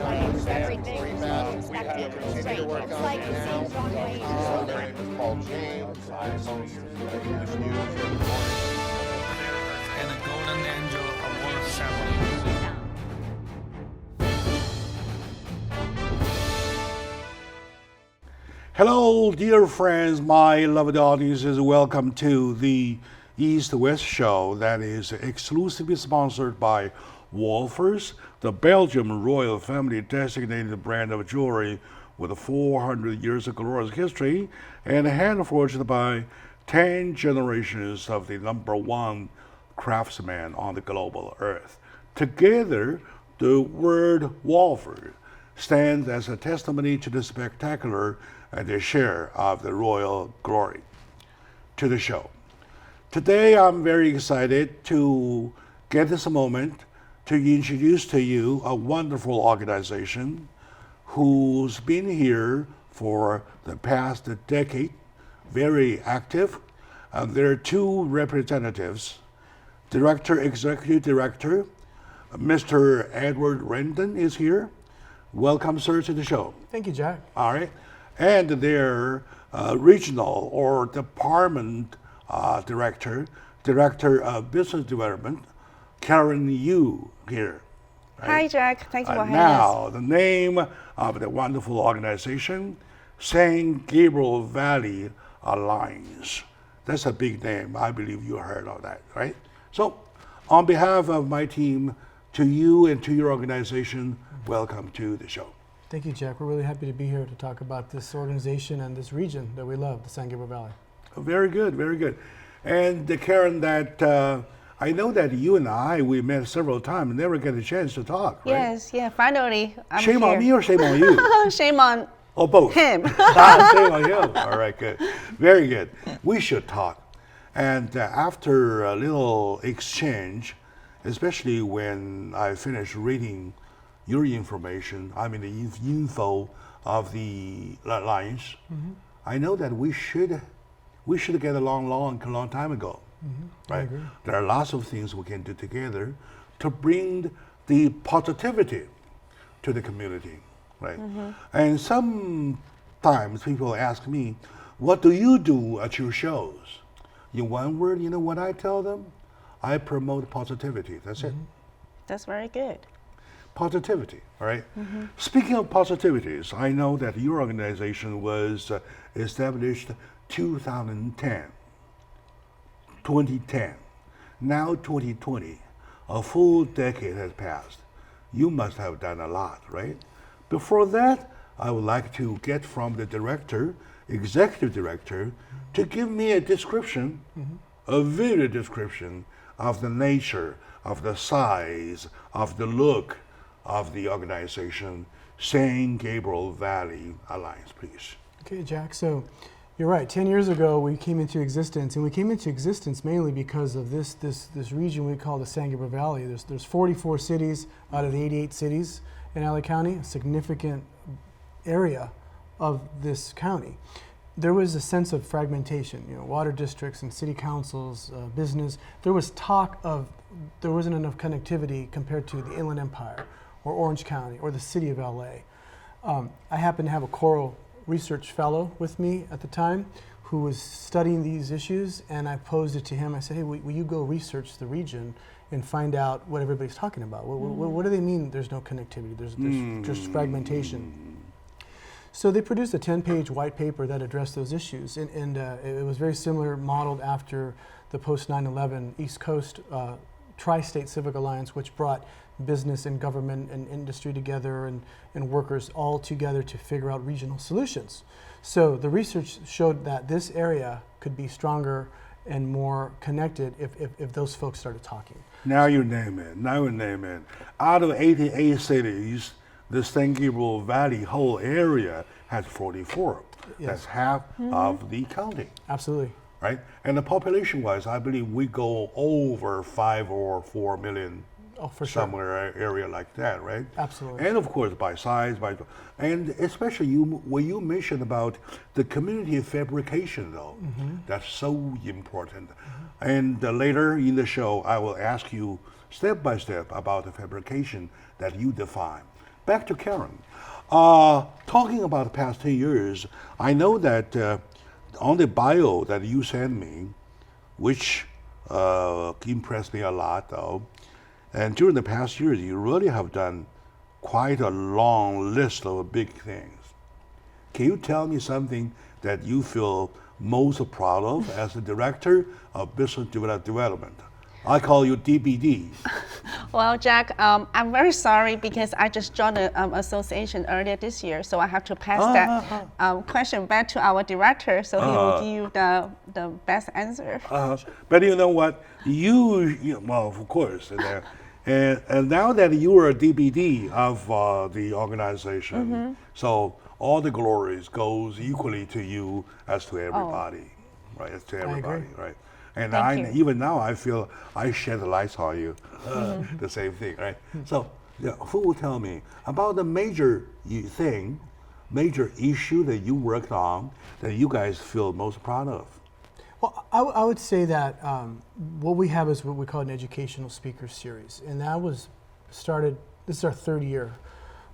It's everything from perspective. It's like seeing John Wayne. Their name is called James. I'm host this news every morning. And the Golden Angel Award ceremony. Hello, dear friends, my loved audiences. Welcome to the East-West show that is exclusively sponsored by Wolfers, the Belgian royal family designated brand of jewelry with 400 years of glorious history and hand-forged by 10 generations of the number one craftsman on the global earth. Together, the word Wolfers stands as a testimony to the spectacular and the share of the royal glory. To the show. Today I'm very excited to get this moment to introduce to you a wonderful organization who's been here for the past decade, very active. There are two representatives, Executive Director, Mr. Edward Rendon is here. Welcome, sir, to the show. Thank you, Jack. All right. And their regional or department director of business development, Karen Yu here. Right? Hi, Jack. Thank you for having us. Now, the name of the wonderful organization, San Gabriel Valley Alliance. That's a big name. I believe you heard of that, right? So, on behalf of my team, to you and to your organization, welcome to the show. Thank you, Jack. We're really happy to be here to talk about this organization and this region that we love, the San Gabriel Valley. Very good, very good. And Karen, that I know that you and we met several times and never get a chance to talk, right? Yes, yeah, finally. Shame here. on me or shame on you? Shame on Oh, both. him. Shame on you. All right, good. Very good. We should talk. And after a little exchange, especially when I finished reading your information, the info of the Alliance, I know that we should get along long time ago, right? I agree. There are lots of things we can do together to bring the positivity to the community, right? And sometimes people ask me, what do you do at your shows? In one word, you know what I tell them? I promote positivity. That's it. That's very good. Positivity, all right? Speaking of positivities, I know that your organization was established 2010. Now 2020, a full decade has passed. You must have done a lot, right? Before that, I would like to get from the executive director, to give me a description, a vivid description of the nature, of the size, of the look of the organization, San Gabriel Valley Alliance, please. Okay, Jack. So you're right. 10 years ago, we came into existence, and we came into existence mainly because of this region we call the San Gabriel Valley. There's 44 cities out of the 88 cities in LA County, a significant area of this county. There was a sense of fragmentation, water districts and city councils, business. There was talk of there wasn't enough connectivity compared to the Inland Empire or Orange County or the city of LA. I happened to have a Coral research fellow with me at the time who was studying these issues, and I posed it to him. I said, hey, will you go research the region and find out what everybody's talking about? What do they mean there's no connectivity? There's just fragmentation. So they produced a 10-page white paper that addressed those issues, and it was very similar, modeled after the post-9/11 East Coast Tri-State Civic Alliance, which brought business and government and industry together and workers all together to figure out regional solutions. So the research showed that this area could be stronger and more connected if those folks started talking. Now you name it. Out of 88 cities, the San Gabriel Valley whole area has 44. Yes. That's half of the county. Absolutely. Right? And the population-wise, I believe we go over 5 or 4 million. Oh, for sure. Somewhere area like that, right? Absolutely. And of course, by size, and especially when you mentioned about the community fabrication, though, that's so important. And later in the show, I will ask you step by step about the fabrication that you define. back to Karen. Talking about the past 10 years, I know that on the bio that you sent me, which impressed me a lot though, and during the past years, you really have done quite a long list of big things. Can you tell me something that you feel most proud of as the Director of Business Development? I call you DBD. Well, Jack, I'm very sorry because I just joined the association earlier this year, so I have to pass that question back to our director, so he will give you the best answer. But you know what? Well, of course. And now that you are a DBD of the organization, so all the glories goes equally to you as to everybody, right? As to everybody, right? And Thank you. even now, I feel I shed the lights on you. The same thing, right? So, who will tell me about the major issue that you worked on that you guys feel most proud of? Well, I would say that what we have is what we call an educational speaker series, and that was started. This is our third year,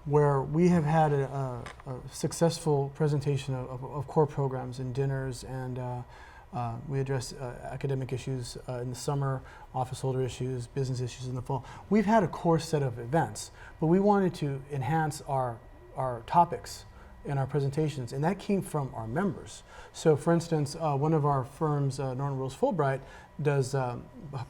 where we have had a successful presentation of core programs and dinners, and we address academic issues in the summer, office holder issues, business issues in the fall. We've had a core set of events, but we wanted to enhance our topics in our presentations, and that came from our members. So for instance, one of our firms, Norton Rose Fulbright, does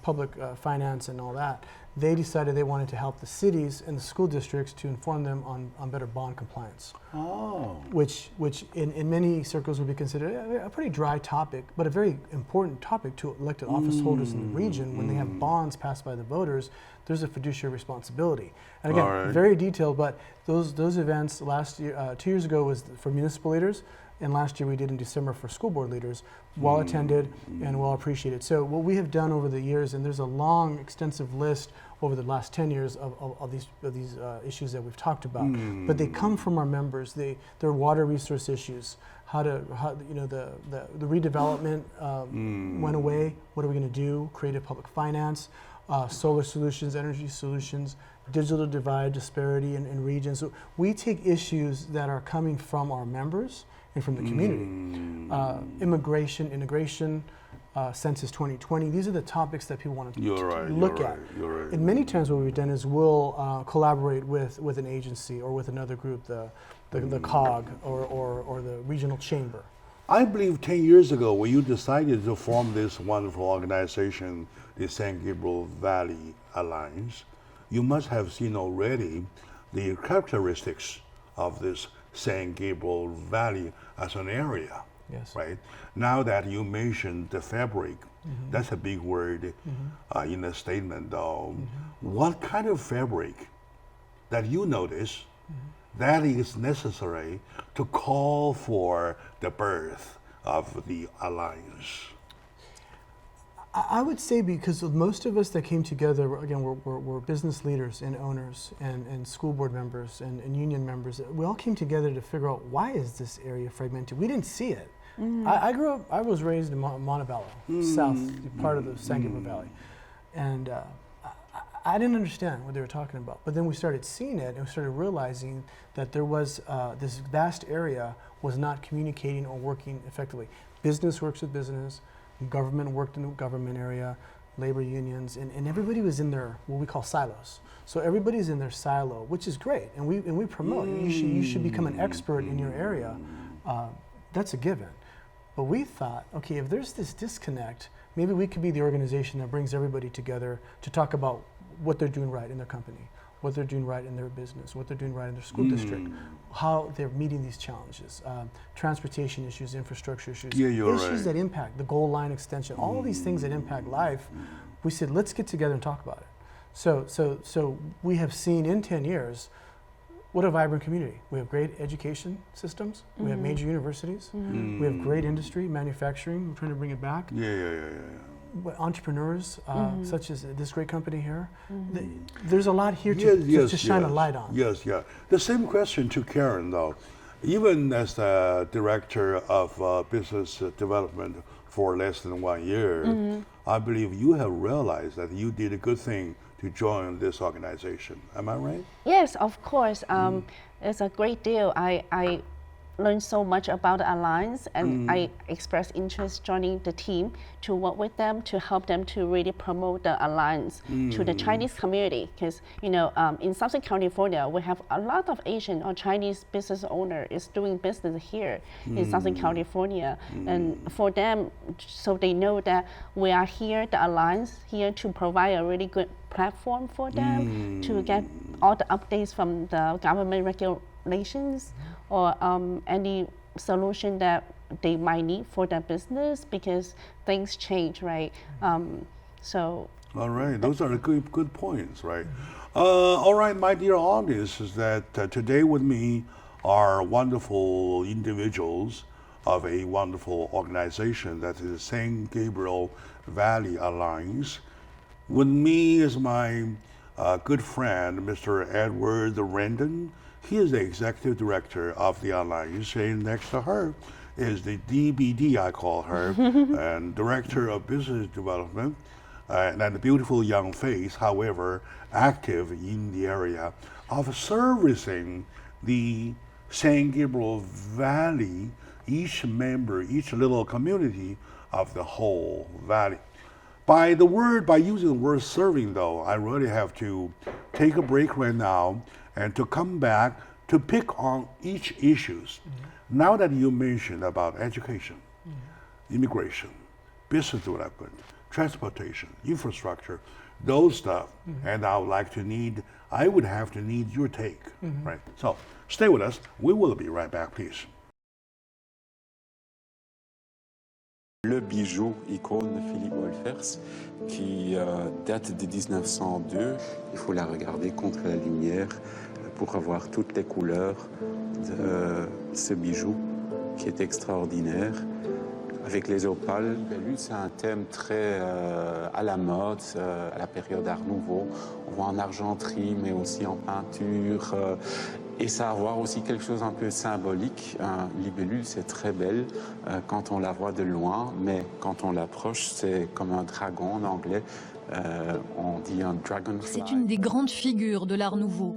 public finance and all that. They decided they wanted to help the cities and the school districts to inform them on better bond compliance. Oh. Which in many circles would be considered a pretty dry topic, but a very important topic to elected office holders in the region. When they have bonds passed by the voters, there's a fiduciary responsibility. And again, very detailed, but those events last year, 2 years ago was for municipal leaders, and last year we did in December for school board leaders, well attended and well appreciated. So what we have done over the years, and there's a long, extensive list over the last 10 years of these issues that we've talked about, but they come from our members. They're water resource issues. The redevelopment went away. What are we going to do? Creative public finance, solar solutions, energy solutions, digital divide, disparity in regions. So we take issues that are coming from our members and from the community. Immigration, integration, Census 2020. These are the topics that people want to look at. You're right. And many times what we've done is we'll collaborate with an agency or with another group, the COG or the regional chamber. I believe 10 years ago when you decided to form this wonderful organization, the San Gabriel Valley Alliance, you must have seen already the characteristics of this San Gabriel Valley as an area. Yes. Right? Now that you mentioned the fabric, that's a big word in the statement though. What kind of fabric that you notice that is necessary to call for the birth of the alliance? I would say because most of us that came together, again, we're business leaders and owners and school board members and union members. We all came together to figure out why is this area fragmented. We didn't see it. I grew up, I was raised in Montebello, south part of the San Gabriel Valley. And I didn't understand what they were talking about. But then we started seeing it and we started realizing that there was this vast area was not communicating or working effectively. Business works with business. Government worked in the government area, labor unions, and everybody was in their what we call silos. So everybody's in their silo, which is great, and we promote. You should become an expert in your area. That's a given. But we thought, okay, if there's this disconnect, maybe we could be the organization that brings everybody together to talk about what they're doing right in their company, what they're doing right in their business, what they're doing right in their school district, how they're meeting these challenges, transportation issues, infrastructure issues, issues that impact the goal line extension, all of these things that impact life. We said, let's get together and talk about it. So we have seen in 10 years, what a vibrant community. We have great education systems, we have major universities, we have great industry, manufacturing, we're trying to bring it back. Entrepreneurs, such as this great company here, there's a lot here to shine a light on. Yes. The same question to Karen, though. Even as the director of business development for less than 1 year, I believe you have realized that you did a good thing to join this organization. Am I right? Yes, of course. It's a great deal. I learned so much about the Alliance, and I expressed interest joining the team to work with them to help them to really promote the Alliance to the Chinese community. Because in Southern California, we have a lot of Asian or Chinese business owner is doing business here in Southern California, and for them, so they know that we are here, the Alliance here to provide a really good platform for them to get all the updates from the government regulations or any solution that they might need for their business, because things change, right? So. All right, those are good points, right? All right, my dear audience, is that today with me are wonderful individuals of a wonderful organization that is San Gabriel Valley Alliance. With me is my good friend, Mr. Edward Rendon. He is the executive director of the Alliance, and next to her is the DBD, I call her, and director of business development, and a beautiful young face, however, active in the area of servicing the San Gabriel Valley, each member, each little community of the whole valley. By using the word serving, though, I really have to take a break right now and to come back to pick on each issues. Now that you mentioned about education, immigration, business development, transportation, infrastructure, those stuff, and I would have to need your take, right? So stay with us. We will be right back, please. Le bijou icône de Philippe Wolfers qui date de 1902. Il faut la regarder contre la lumière pour avoir toutes les couleurs de ce bijou qui est extraordinaire. Avec les opales, c'est un thème très à la mode, à la période Art Nouveau. On voit en argenterie, mais aussi en peinture. Et ça a à voir aussi quelque chose un peu symbolique. Un libellule, c'est très belle quand on la voit de loin, mais quand on l'approche, c'est comme un dragon en anglais. On dit un dragonfly. C'est une des grandes figures de l'Art Nouveau.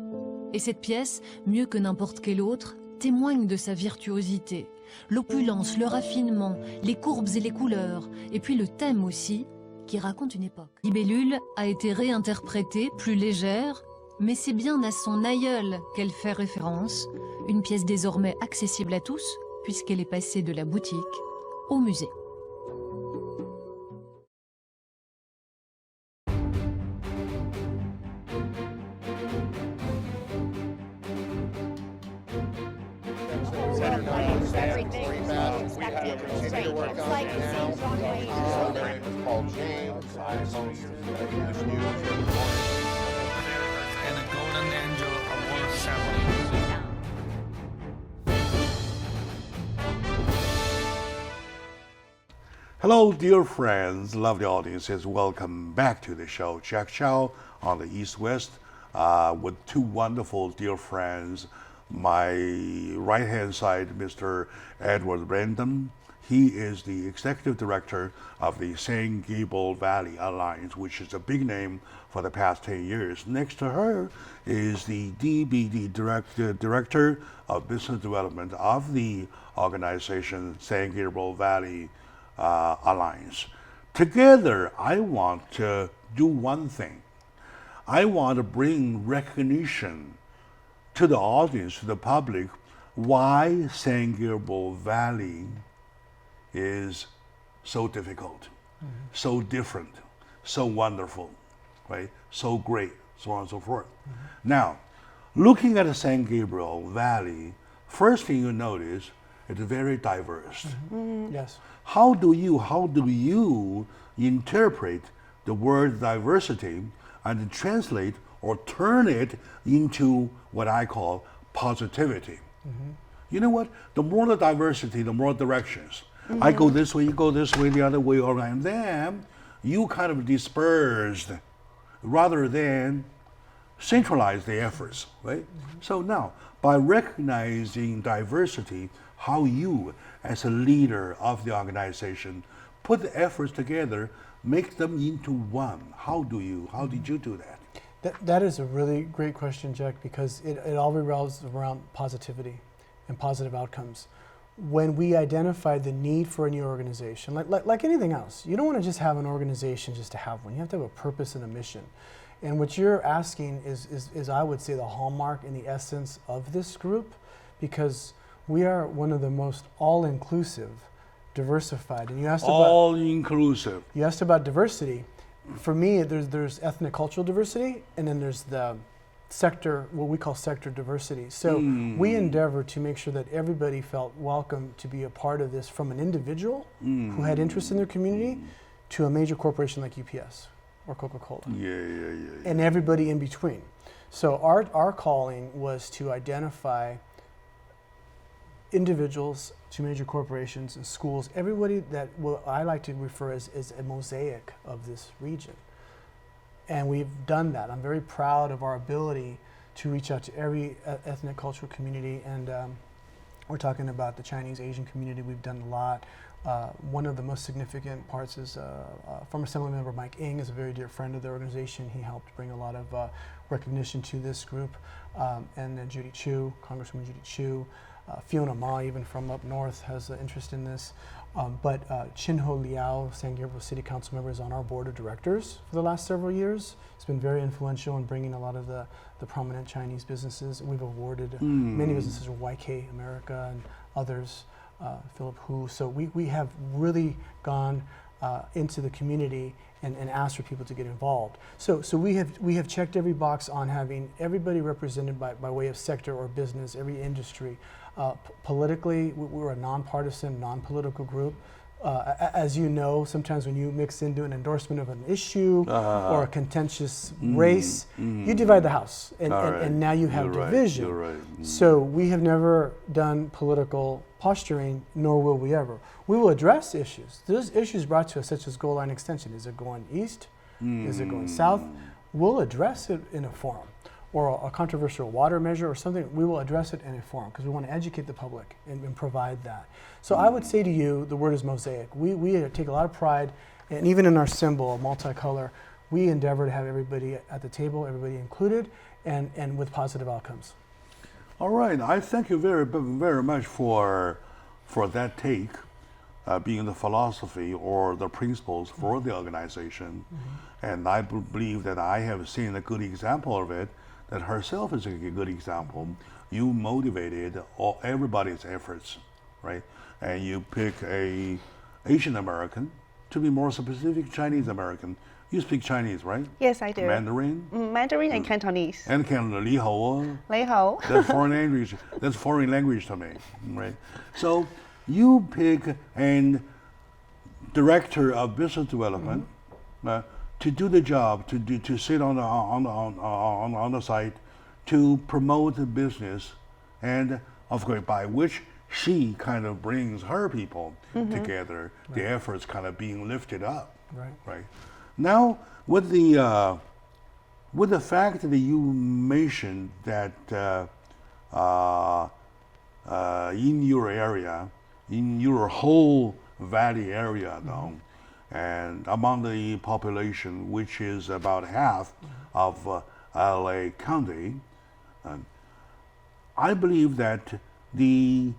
Et cette pièce, mieux que n'importe quelle autre, témoigne de sa virtuosité. L'opulence, le raffinement, les courbes et les couleurs, et puis le thème aussi, qui raconte une époque. Libellule a été réinterprétée, plus légère, mais c'est bien à son aïeul qu'elle fait référence, une pièce désormais accessible à tous, puisqu'elle est passée de la boutique au musée. It's called James. I'm supposed to English news and And a Golden Angel Award ceremony. Hello, dear friends, lovely audiences. Welcome back to the show. Jack Chow on the East West with two wonderful dear friends. My right-hand side, Mr. Edward Rendon. He is the executive director of the San Gabriel Valley Alliance, which is a big name for the past 10 years. Next to her is the DBD director of business development of the organization San Gabriel Valley Alliance. Together, I want to do one thing. I want to bring recognition to the audience, to the public, why San Gabriel Valley is so difficult, so different, so wonderful, right? So great, so on and so forth. Now, looking at the San Gabriel Valley, first thing you notice, it's very diverse. Yes. How do you interpret the word diversity and translate or turn it into what I call positivity? You know what? The more the diversity, the more directions. I go this way, you go this way, the other way, and then you kind of dispersed rather than centralize the efforts, right? So now, by recognizing diversity, how you, as a leader of the organization, put the efforts together, make them into one. How did you do that? That is a really great question, Jack, because it all revolves around positivity and positive outcomes. When we identified the need for a new organization, like anything else, you don't want to just have an organization just to have one. You have to have a purpose and a mission. And what you're asking is I would say, the hallmark and the essence of this group, because we are one of the most all-inclusive, diversified. And you asked about all-inclusive. You asked about diversity. For me, there's ethnic cultural diversity, and then there's the sector, what we call sector diversity. So we endeavor to make sure that everybody felt welcome to be a part of this, from an individual who had interest in their community to a major corporation like UPS or Coca-Cola. Yeah. And everybody in between. So our calling was to identify individuals to major corporations and schools, everybody that I like to refer as a mosaic of this region. And we've done that. I'm very proud of our ability to reach out to every ethnic cultural community, and we're talking about the Chinese Asian community. We've done a lot. One of the most significant parts is former Assemblymember Mike Ng is a very dear friend of the organization. He helped bring a lot of recognition to this group. And then Judy Chu, Congresswoman Judy Chu, Fiona Ma, even from up north, has an interest in this. But Chin Ho Liao, San Gabriel City Council member, is on our board of directors for the last several years. He's been very influential in bringing a lot of the prominent Chinese businesses. We've awarded many businesses, YK America and others, Philip Hu. So we have really gone into the community and asked for people to get involved. So we have checked every box on having everybody represented by way of sector or business, every industry. Politically, we're a nonpartisan, non-political group. As you know, sometimes when you mix into an endorsement of an issue or a contentious race, you divide the house, and now you have division. You're right. So we have never done political posturing, nor will we ever. We will address issues. Those issues brought to us, such as goal line extension. Is it going east? Is it going south? We'll address it in a forum. Or a controversial water measure or something, we will address it in a forum because we want to educate the public and provide that. So I would say to you, the word is mosaic. We take a lot of pride, and even in our symbol, multicolor, we endeavor to have everybody at the table, everybody included, and with positive outcomes. All right, I thank you very much for that take, being the philosophy or the principles for the organization. And I believe that I have seen a good example of it, that herself is a good example. You motivated everybody's efforts, right? And you pick a Asian American, to be more specific, Chinese American. You speak Chinese, right? Yes, I do. Mandarin? Mandarin and Cantonese. And Cantonese, Li Hou. Lei Hou. That's foreign language. That's foreign language to me, right? So you pick a director of business development to do the job, to sit on the site, to promote the business, and of course by which she kind of brings her people together. The efforts kind of being lifted up. Right. Now with the fact that you mentioned that in your area, in your whole valley area now, and among the population, which is about half of LA County, I believe that the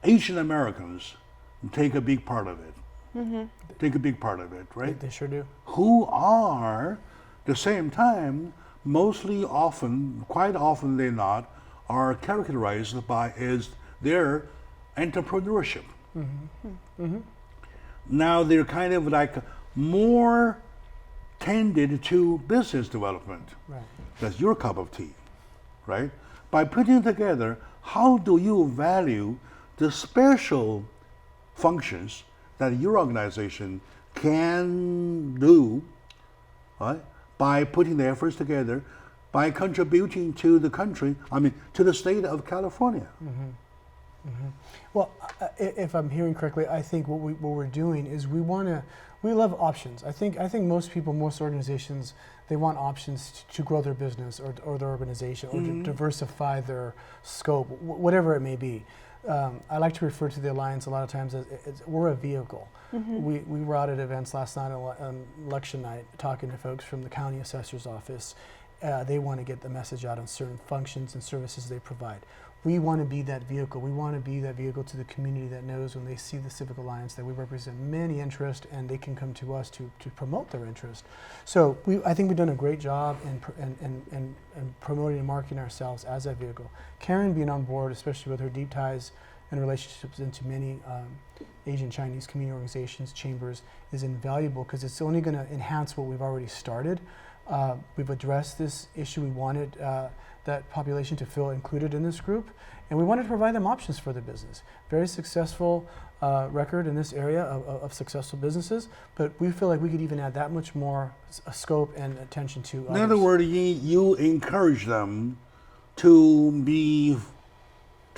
Asian Americans take a big part of it. Take a big part of it, right? They sure do. Who are, at the same time, quite often they not, are characterized by as their entrepreneurship. Now they're kind of like more tended to business development. That's your cup of tea, right? By putting together, how do you value the special functions that your organization can do, right? By putting the efforts together, by contributing to the country, to the state of California. Well, if I'm hearing correctly, I think what we're doing is we love options. I think most people, most organizations, they want options to grow their business or their organization or to diversify their scope, whatever it may be. I like to refer to the Alliance a lot of times as we're a vehicle. We were out at events last night on election night talking to folks from the county assessor's office. They want to get the message out on certain functions and services they provide. We want to be that vehicle. We want to be that vehicle to the community that knows when they see the Civic Alliance that we represent many interests and they can come to us to promote their interest. So I think we've done a great job in promoting and marketing ourselves as that vehicle. Karen being on board, especially with her deep ties and relationships into many Asian Chinese community organizations, chambers, is invaluable because it's only going to enhance what we've already started. We've addressed this issue. We wanted that population to feel included in this group, and we wanted to provide them options for their business. Very successful record in this area of successful businesses, but we feel like we could even add that much more scope and attention to others. In other words, you encourage them to be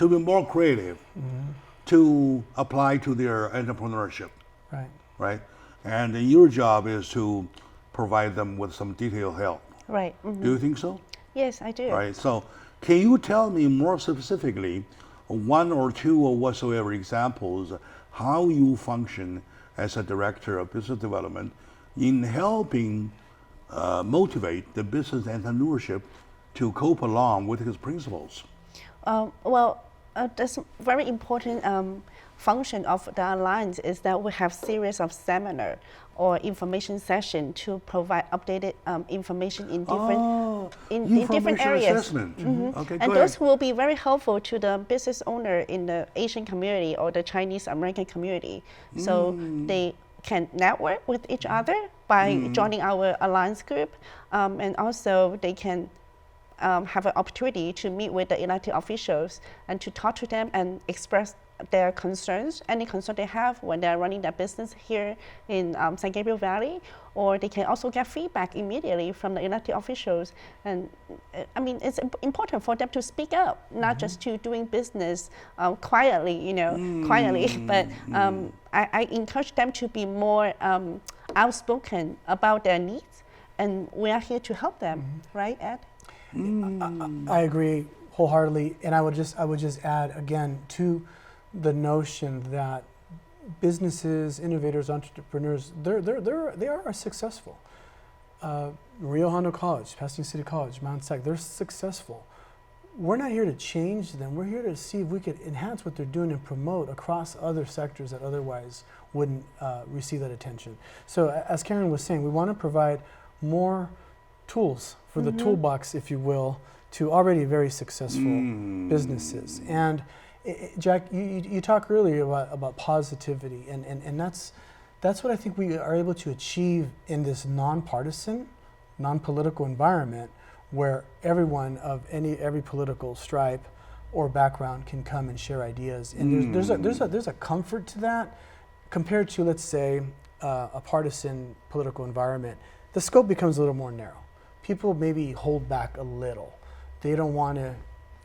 more creative, to apply to their entrepreneurship, Right. right? And your job is to provide them with some detailed help. Right. Do you think so? Yes, I do. Right. So, can you tell me more specifically, one or two or whatsoever examples, how you function as a director of business development in helping motivate the business entrepreneurship to cope along with his principles? That's very important function of the Alliance is that we have series of seminar or information session to provide updated information in different areas. Assessment. Okay, And go those ahead. will be very helpful to the business owner in the Asian community or the Chinese American community. So they can network with each other by joining our Alliance group, and also they can have an opportunity to meet with the elected officials and to talk to them and express their concerns, any concern they have when they're running their business here in San Gabriel Valley, or they can also get feedback immediately from the elected officials. And I mean, it's important for them to speak up, not just to doing business quietly, quietly, but I encourage them to be more outspoken about their needs, and we are here to help them, right, Ed? I agree wholeheartedly, and I would just add again to the notion that businesses, innovators, entrepreneurs, they are successful. Rio Hondo College, Pasadena City College, Mount Sac, they're successful. We're not here to change them. We're here to see if we could enhance what they're doing and promote across other sectors that otherwise wouldn't receive that attention. So as Karen was saying, we want to provide more tools for the toolbox, if you will, to already very successful businesses. And Jack, you talked earlier about positivity, and that's what I think we are able to achieve in this nonpartisan, non-political environment where everyone of every political stripe or background can come and share ideas. And there's a comfort to that compared to, let's say, a partisan political environment. The scope becomes a little more narrow. People maybe hold back a little. They don't want to,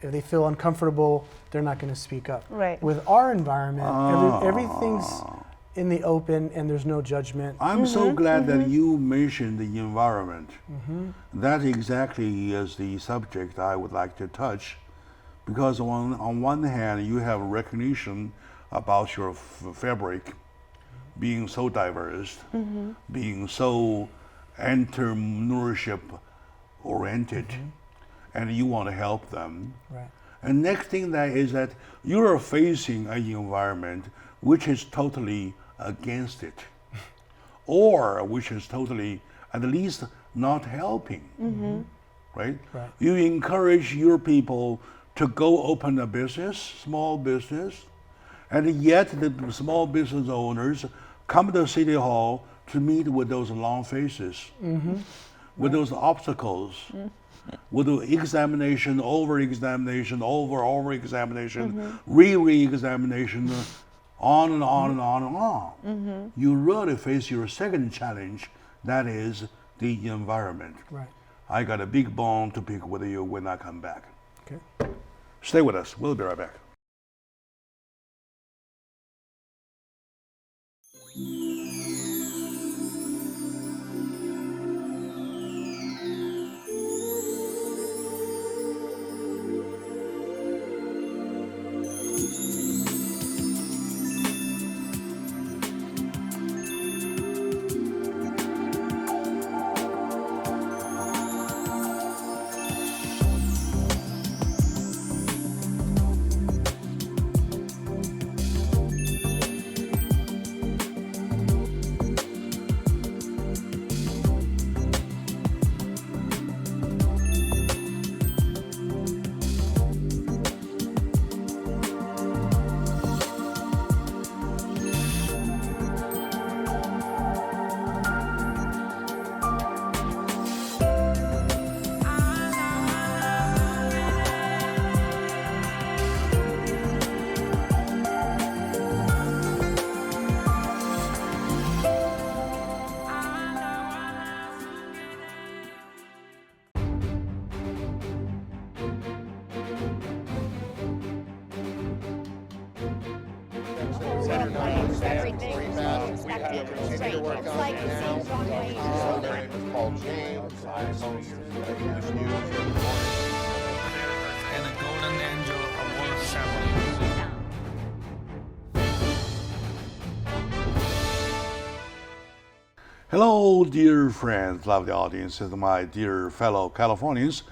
if they feel uncomfortable, they're not going to speak up. Right. With our environment, everything's in the open and there's no judgment. I'm so glad that you mentioned the environment. That exactly is the subject I would like to touch, because on one hand, you have recognition about your fabric being so diverse, being so entrepreneurship oriented, and you want to help them. Right. And next thing that is that you are facing an environment which is totally against it, or which is totally, at least, not helping. Right? Right. You encourage your people to go open a business, small business, and yet the small business owners come to City Hall to meet with those long faces, with those obstacles, with the examination, over-examination, over-examination, re-examination, on and on and on and on. You really face your second challenge, that is the environment. Right. I got a big bone to pick with you when I come back. Okay. Stay with us. We'll be right back. work on it now. So their name is called James. I host the English news every morning. And a golden angel award ceremony. Hello, dear friends, lovely audiences, my dear fellow Californians,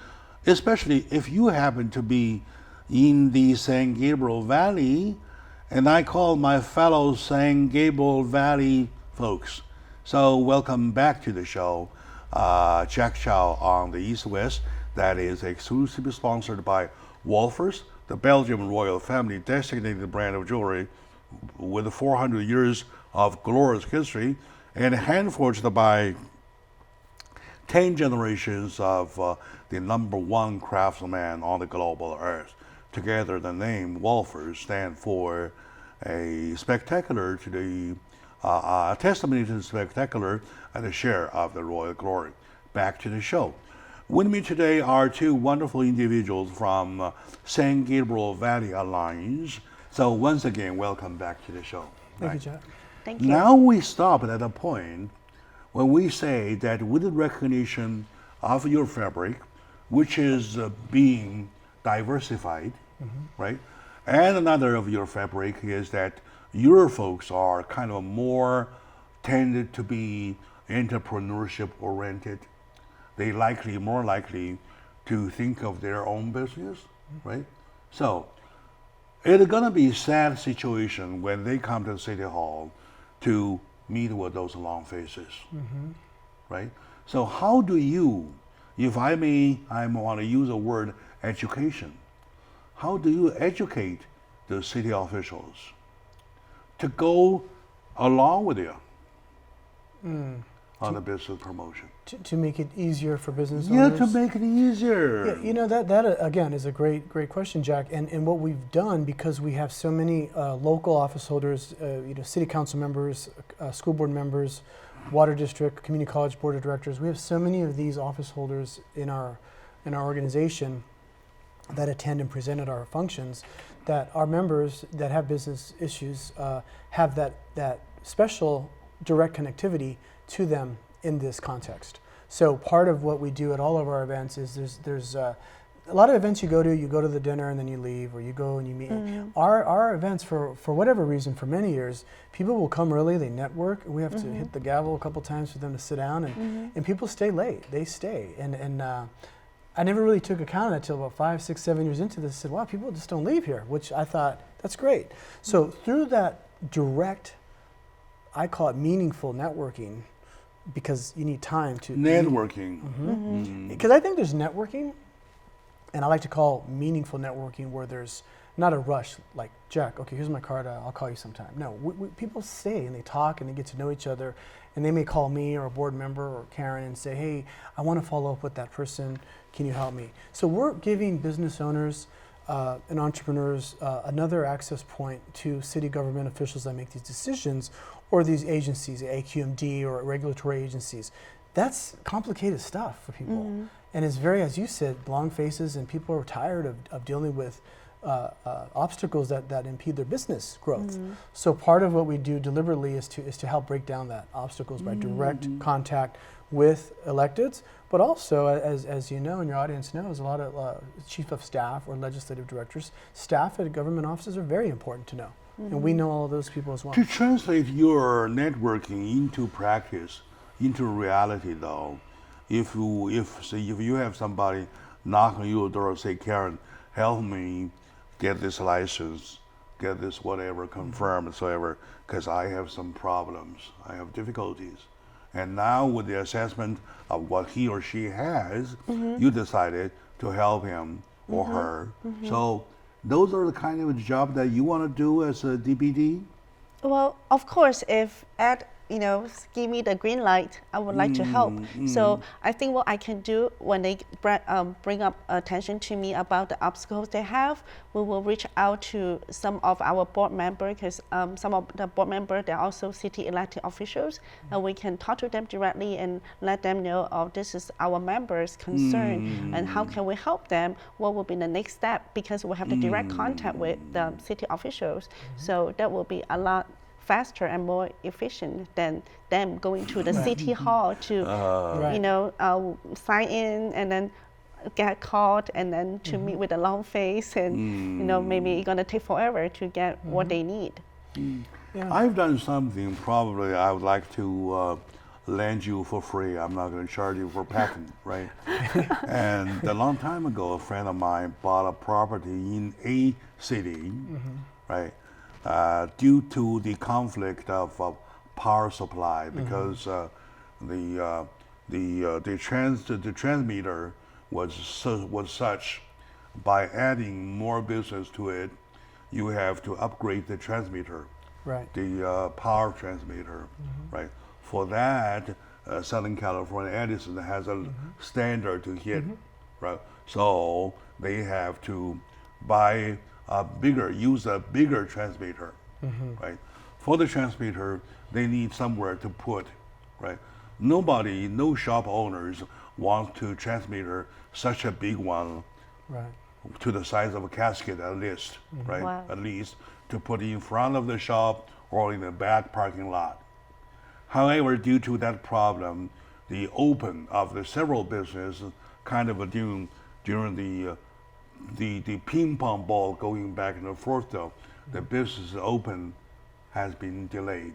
especially if you happen to be in the San Gabriel Valley, and I call my fellow San Gabriel Valley folks. So welcome back to the show, Jack Chow on the East West, that is exclusively sponsored by Wolfers, the Belgian royal family designated brand of jewelry with 400 years of glorious history, and handforged by 10 generations of the #1 craftsman on the global earth. Together, the name Wolfers stand for a spectacular to the testimony to the spectacular and a share of the royal glory. Back to the show. With me today are two wonderful individuals from San Gabriel Valley Alliance. So once again, welcome back to the show. Thank you, Jack. Thank you. Now we stop at a point when we say that with the recognition of your fabric, which is being diversified, right? And another of your fabric is that your folks are kind of more tended to be entrepreneurship oriented. They more likely to think of their own business, right? So it's gonna be a sad situation when they come to the City Hall to meet with those long faces, right? So how do you, if I want to use the word education, how do you educate the city officials to go along with you on the business promotion? To make it easier for business Yeah, owners. to make it easier. Yeah, you know, that again is a great question, Jack. And what we've done, because we have so many local office holders, city council members, school board members, water district, community college board of directors, we have so many of these office holders in our organization that attend and present at our functions, that our members that have business issues have that special direct connectivity to them in this context. So part of what we do at all of our events is there's a lot of events you go to the dinner and then you leave, or you go and you meet. Our events, for whatever reason, for many years, people will come early, they network, and we have to hit the gavel a couple times for them to sit down, and people stay late, they stay. And I never really took account of that until about 5, 6, 7 years into this. I said, wow, people just don't leave here, which I thought, that's great. So through that direct, I call it meaningful networking, because you need time to Networking. Because I think there's networking, and I like to call meaningful networking where there's not a rush, like, Jack, okay, here's my card, I'll call you sometime. No, people stay and they talk and they get to know each other, and they may call me or a board member or Karen and say, hey, I want to follow up with that person, can you help me? So we're giving business owners and entrepreneurs another access point to city government officials that make these decisions, or these agencies, AQMD or regulatory agencies. That's complicated stuff for people. And it's very, as you said, long faces, and people are tired of dealing with obstacles that impede their business growth. So part of what we do deliberately is to help break down that obstacles by direct contact with electeds, but also, as you know and your audience knows, a lot of chief of staff or legislative directors, staff at government offices are very important to know. And we know all of those people as well. To translate your networking into practice, into reality though, if you have somebody knock on your door and say, Karen, help me get this license, get this whatever confirmed whatsoever, because I have some problems, I have difficulties. And now with the assessment of what he or she has, you decided to help him or her. So those are the kind of job that you want to do as a DPD? Well, of course, if Ed, give me the green light, I would like to help. So I think what I can do when they bring up attention to me about the obstacles they have, we will reach out to some of our board members, because some of the board members, they're also city elected officials, and we can talk to them directly and let them know, oh, this is our members' concern, and how can we help them? What will be the next step? Because we have the direct contact with the city officials, so that will be a lot faster and more efficient than them going to the city hall to, sign in and then get called and then to meet with a long face and maybe it's gonna take forever to get what they need. I've done something probably I would like to lend you for free. I'm not going to charge you for patent, right? And a long time ago, a friend of mine bought a property in a city, right? Due to the conflict of power supply, because the transmitter was such, by adding more business to it, you have to upgrade the transmitter, the power transmitter, right? For that, Southern California Edison has a standard to hit, right? So they have to use a bigger transmitter, right? For the transmitter, they need somewhere to put, right? No shop owners want to transmitter such a big one, to the size of a casket at least, right? Wow. At least to put in front of the shop or in the back parking lot. However, due to that problem, the open of the several businesses kind of during the ping pong ball going back and forth, though, the business open has been delayed,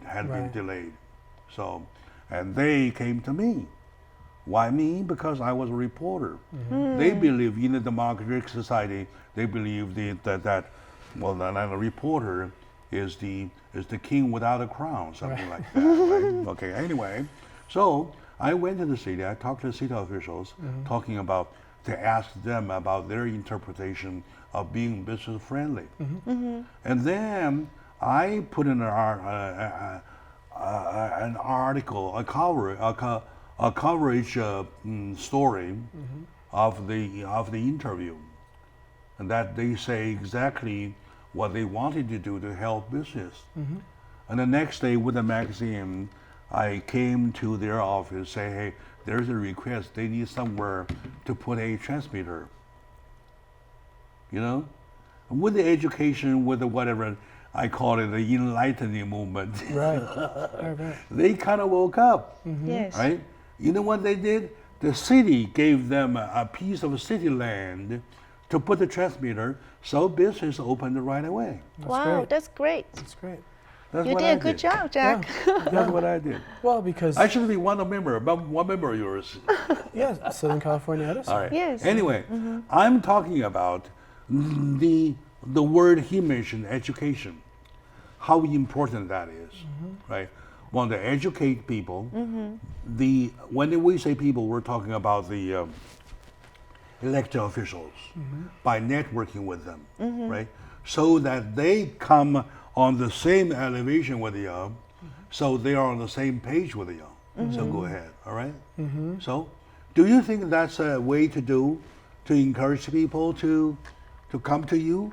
So, and they came to me. Why me? Because I was a reporter. They believe in the democratic society. They believe that a reporter is the king without a crown, something like that. Right? Okay. Anyway, so I went to the city. I talked to the city officials, to ask them about their interpretation of being business friendly, and then I put in an article, a coverage story of the interview, and that they say exactly what they wanted to do to help business. And the next day with the magazine, I came to their office, say, hey, there's a request. They need somewhere to put a transmitter. With the education, with the whatever, I call it the enlightening movement. Right. They kind of woke up, Yes. right? You know what they did? The city gave them a piece of city land to put the transmitter, so business opened right away. Wow, that's great. That's great. That's You what did I a good job, Jack. That's what I did. Well, because I should be one member of yours. Southern California Edison. All right. Yes. Anyway, I'm talking about the word he mentioned, education. How important that is, right? Want to educate people. When we say people, we're talking about the elected officials by networking with them, right? So that they come on the same elevation with you, so they are on the same page with you. So go ahead, all right? So, do you think that's a way to encourage people to come to you?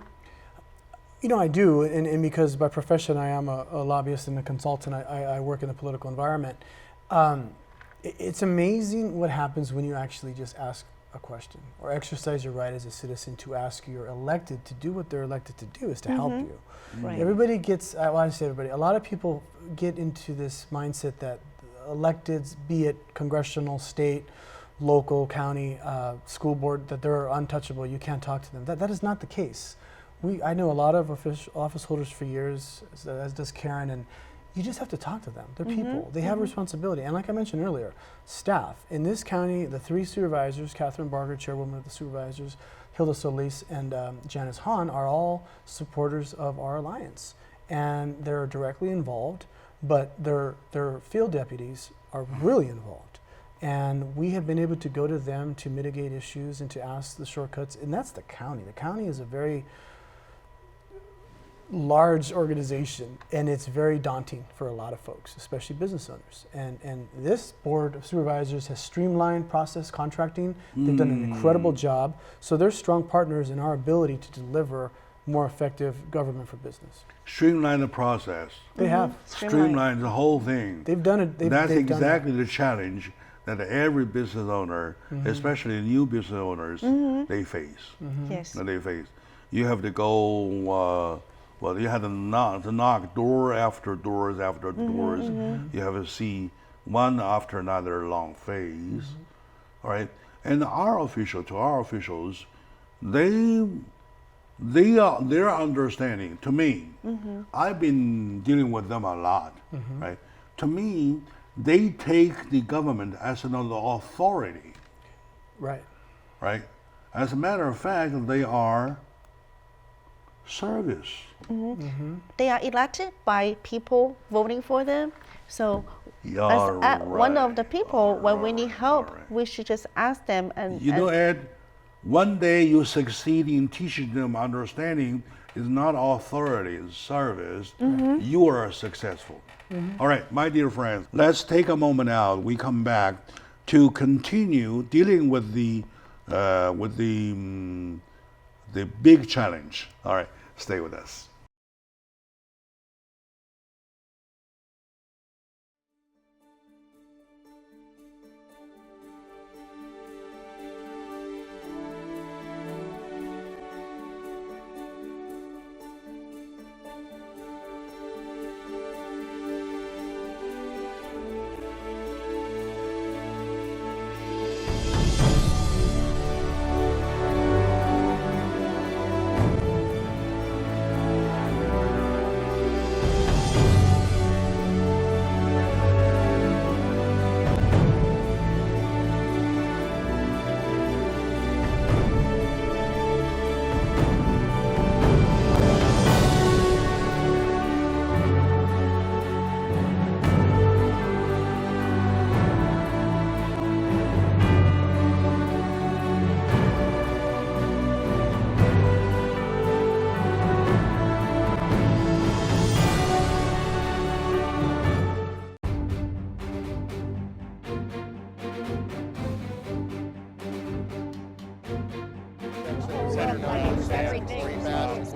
I do, and because by profession I am a lobbyist and a consultant, I work in the political environment. It's amazing what happens when you actually just ask a question or exercise your right as a citizen to ask your elected to do what they're elected to do, is to help you. Right. Everybody gets, I say everybody, a lot of people get into this mindset that electeds, be it congressional, state, local, county, school board, that they're untouchable, you can't talk to them. That is not the case. I know a lot of office holders for years, as does Karen, and you just have to talk to them. They're people. They have responsibility. And like I mentioned earlier, staff. In this county, the 3 supervisors, Catherine Barger, chairwoman of the supervisors, Hilda Solis, and Janice Hahn, are all supporters of our alliance. And they're directly involved, but their field deputies are really involved. And we have been able to go to them to mitigate issues and to ask the shortcuts. And that's the county. The county is a very large organization, and it's very daunting for a lot of folks, especially business owners. And this board of supervisors has streamlined process contracting. They've done an incredible job. So they're strong partners in our ability to deliver more effective government for business. Streamline the process. They have. Streamline the whole thing. They've done it. That's they've done exactly the challenge that every business owner, especially new business owners, they face. Yes. They face. You have to go Well, you had to knock door after doors after doors. You have to see one after another long phase. All right, and our officials, their understanding to me, I've been dealing with them a lot, right? To me, they take the government as another authority, Right. right? As a matter of fact, they are service. They are elected by people voting for them. So You're as one of the right. people, when we need help, right. we should just ask them. And You know, and Ed, one day you succeed in teaching them understanding is not authority, it's service. You are successful. All right, my dear friends, let's take a moment out. We come back to continue dealing with the big challenge. All right, stay with us. Senator we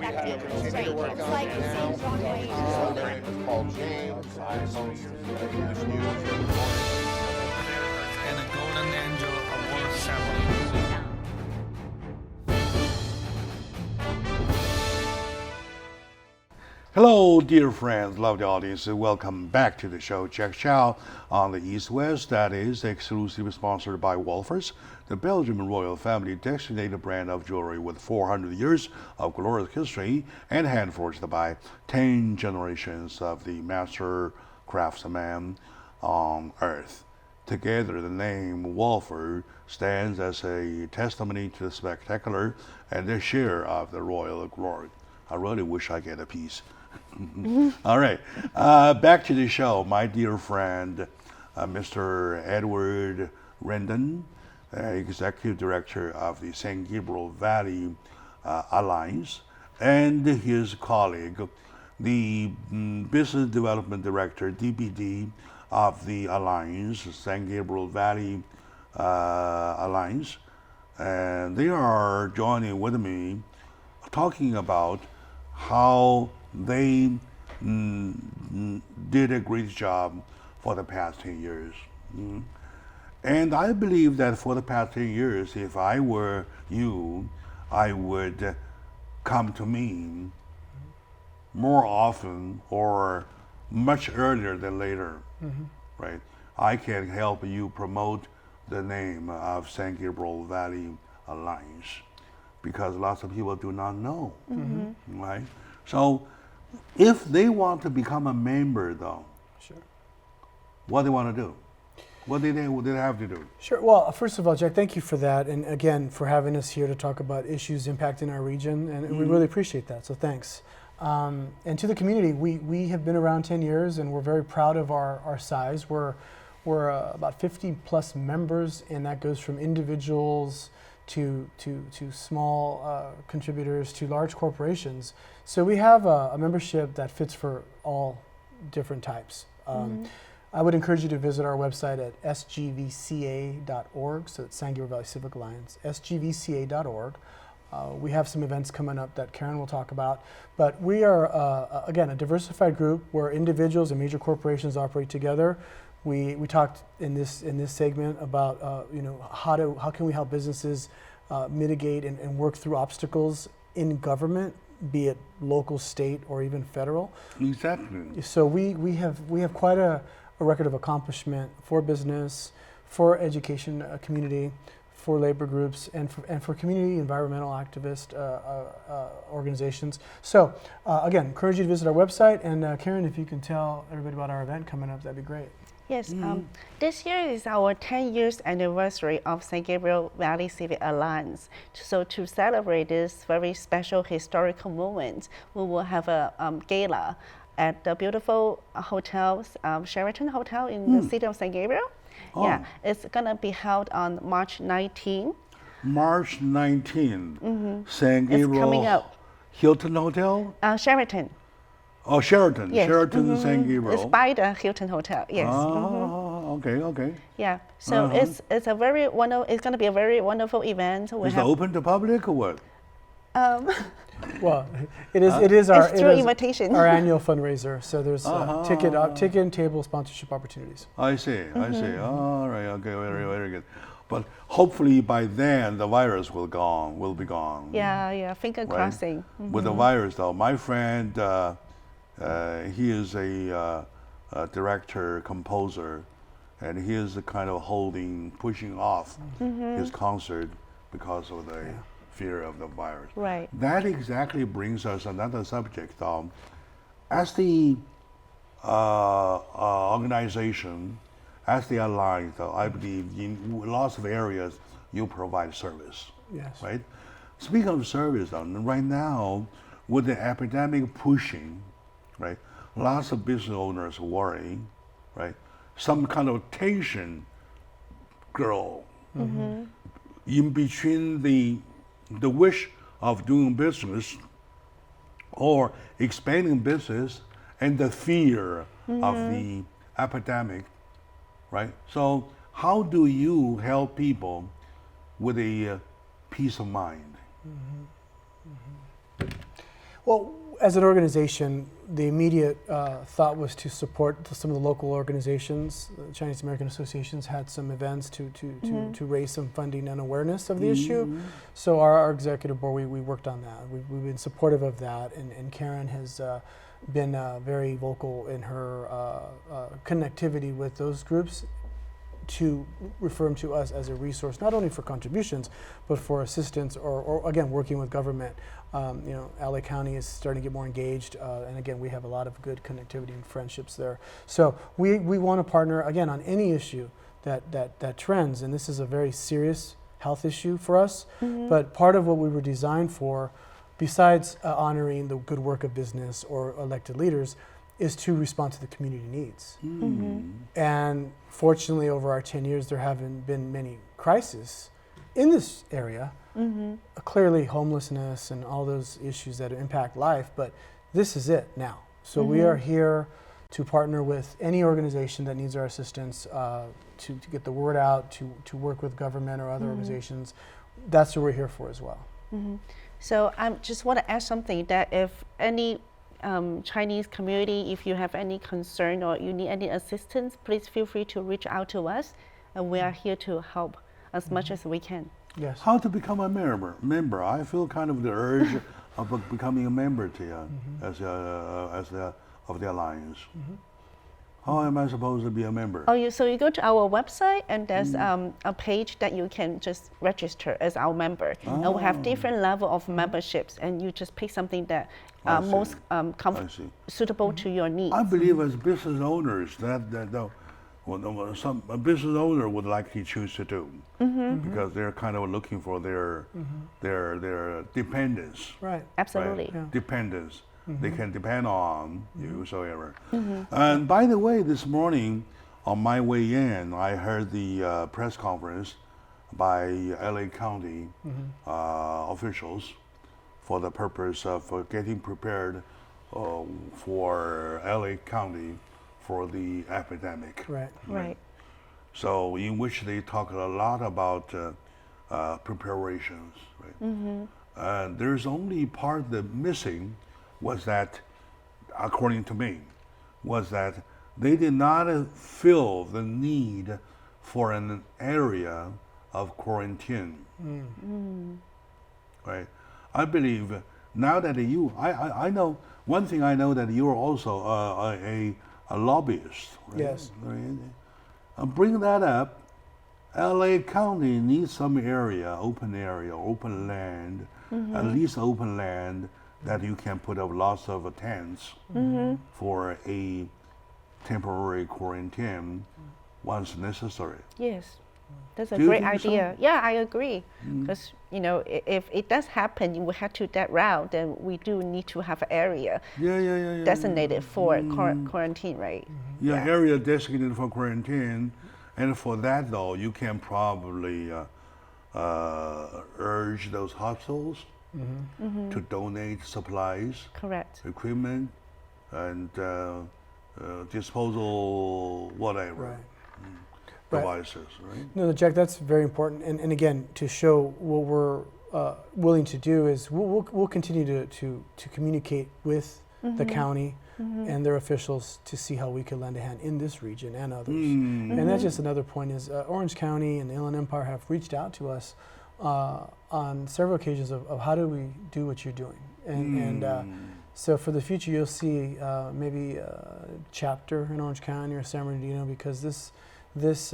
have to continue to work on it now. My name is Paul James. I host English news every morning. and a Golden Angel Award ceremony. Hello, dear friends, lovely audience. Welcome back to the show. Jack Chow on the East West. That is exclusively sponsored by Wolfers, the Belgian royal family designated brand of jewelry with 400 years of glorious history and hand forged by 10 generations of the master craftsman on earth. Together, the name Wolfer stands as a testimony to the spectacular and the share of the royal glory. I really wish I get a piece. All right, back to the show. My dear friend, Mr. Edward Rendon, Executive Director of the San Gabriel Valley Alliance, and his colleague, the Business Development Director, DBD, of the Alliance, San Gabriel Valley Alliance, and they are joining with me talking about how they did a great job for the past 10 years. And I believe that for the past 10 years, if I were you, I would come to me more often or much earlier than later, right? I can help you promote the name of San Gabriel Valley Alliance because lots of people do not know, right? So if they want to become a member though, Sure. what they want to do? What do they have to do? Sure. Well, first of all, Jack, thank you for that, and again for having us here to talk about issues impacting our region, and we really appreciate that. So thanks. And to the community, we have been around 10 years, and we're very proud of our size. We're about 50 plus members, and that goes from individuals to small contributors to large corporations. So we have a membership that fits for all different types. I would encourage you to visit our website at sgvca.org, so it's San Gabriel Valley Civic Alliance, sgvca.org. We have some events coming up that Karen will talk about, but we are, again, a diversified group where individuals and major corporations operate together. We talked in this segment about how can we help businesses mitigate and work through obstacles in government be it local, state, or even federal. Exactly. So we have quite a record of accomplishment for business, for education community, for labor groups, and for community environmental activist organizations. So again, encourage you to visit our website. And Karen, if you can tell everybody about our event coming up, that'd be great. Yes, this year is our 10 years anniversary of San Gabriel Valley Civic Alliance. So to celebrate this very special historical moment, we will have a gala at the beautiful hotel, Sheraton Hotel in the city of San Gabriel. Oh. Yeah, it's gonna be held on March 19. March 19, San Gabriel. It's coming up. Hilton Hotel? Sheraton. Oh, Sheraton. Yes. Sheraton, San Gabriel. It's by the Hilton Hotel. Yes. Okay. Yeah. So it's a very it's gonna be a very wonderful event. Is it open to public or what? Well, it is our It's through invitation. our annual fundraiser. So there's ticket and table sponsorship opportunities. I see. All right. Okay. Very good. But hopefully by then the virus will be gone. Yeah. Finger crossing. With the virus, though, my friend, he is a director, composer, and he is kind of pushing off his concert because of the fear of the virus. Right. That exactly brings us another subject. As the organization, as the Alliance, I believe in lots of areas you provide service. Yes. Right. Speaking of service, right now with the epidemic pushing, right, lots of business owners worry, right, some kind of tension grow in between the wish of doing business or expanding business and the fear of the epidemic, right? So how do you help people with a peace of mind? Well, as an organization, the immediate thought was to support some of the local organizations. Chinese American associations had some events to raise some funding and awareness of the issue. So our executive board, we worked on that. We've been supportive of that, and Karen has been very vocal in her connectivity with those groups to refer them to us as a resource, not only for contributions, but for assistance or again, working with government. LA County is starting to get more engaged, and again, we have a lot of good connectivity and friendships there. So we want to partner, again, on any issue that trends, and this is a very serious health issue for us, but part of what we were designed for, besides honoring the good work of business or elected leaders, is to respond to the community needs. And fortunately, over our 10 years, there haven't been many crises in this area. Clearly, homelessness and all those issues that impact life, but this is it now. So we are here to partner with any organization that needs our assistance to get the word out, to work with government or other organizations. That's what we're here for as well. So I just want to add something, that if any Chinese community, if you have any concern or you need any assistance, please feel free to reach out to us, and we are here to help as much as we can. Yes. How to become a member? I feel kind of the urge of becoming a member to you of the Alliance. How am I supposed to be a member? So you go to our website, and there's a page that you can just register as our member. And we have different level of memberships, and you just pick something that most suitable to your needs. I believe as business owners some business owner would likely choose to do because they're kind of looking for their dependence. Right. Absolutely. Yeah. Dependence. They can depend on you, so ever. And by the way, this morning on my way in, I heard the press conference by LA County officials for the purpose of getting prepared for LA County for the epidemic. Right. So in which they talk a lot about preparations, right? And there's only part that missing was that, according to me, was that they did not feel the need for an area of quarantine. Right? I believe now that I know one thing. I know that you are also a lobbyist. Right? Yes. Right? Bring that up. LA County needs some open land, at least open land that you can put up lots of tents for a temporary quarantine once necessary. Yes, that's a Do you great think so? idea. Yeah, I agree. Because if it does happen, we head to that route, then we do need to have an area Yeah. designated for quarantine, right? Yeah, area designated for quarantine, and for that though, you can probably urge those hospitals to donate supplies, Correct. equipment, and disposal whatever Right. devices, right? No, Jack, that's very important. And again, to show what we're willing to do is we'll continue to communicate with the county and their officials to see how we can lend a hand in this region and others. And that's just another point is Orange County and the Inland Empire have reached out to us on several occasions of how do we do what you're doing. And so for the future, you'll see maybe a chapter in Orange County or San Bernardino because this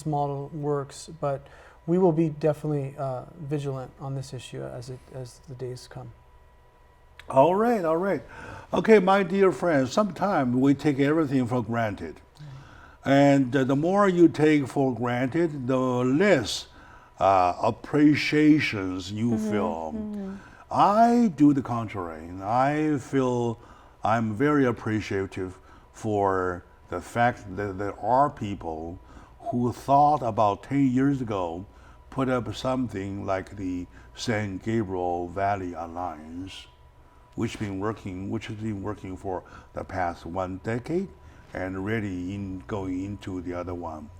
model works, but we will be definitely vigilant on this issue as the days come. All right. Okay, my dear friends, sometimes we take everything for granted. And the more you take for granted, the less appreciations you feel. I do the contrary. I feel I'm very appreciative for the fact that there are people who thought about 10 years ago put up something like the San Gabriel Valley Alliance, which has been working for the past 1 decade and really going into the other one.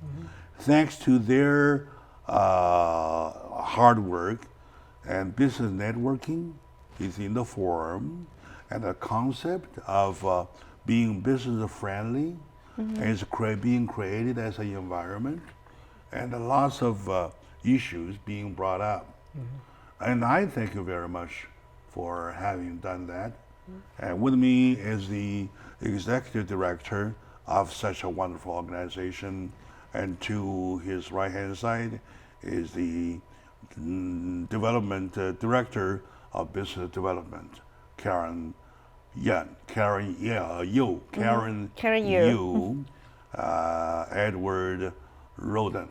Thanks to their hard work and business networking is in the forum, and the concept of being business friendly is being created as an environment, and lots of issues being brought up. And I thank you very much for having done that. And with me is the executive director of such a wonderful organization, and to his right-hand side is the development director of business development, Karen Yu, Edward Rendon.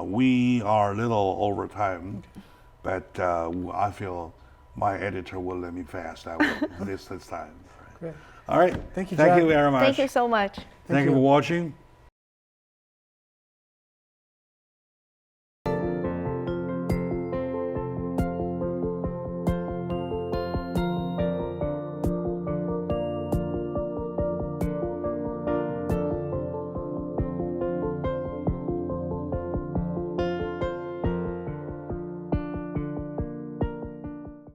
We are a little over time, but I feel my editor will let me pass that one this time. Great. All right. Thank you, Thank Jack. you very much. Thank you so much. Thank you for watching.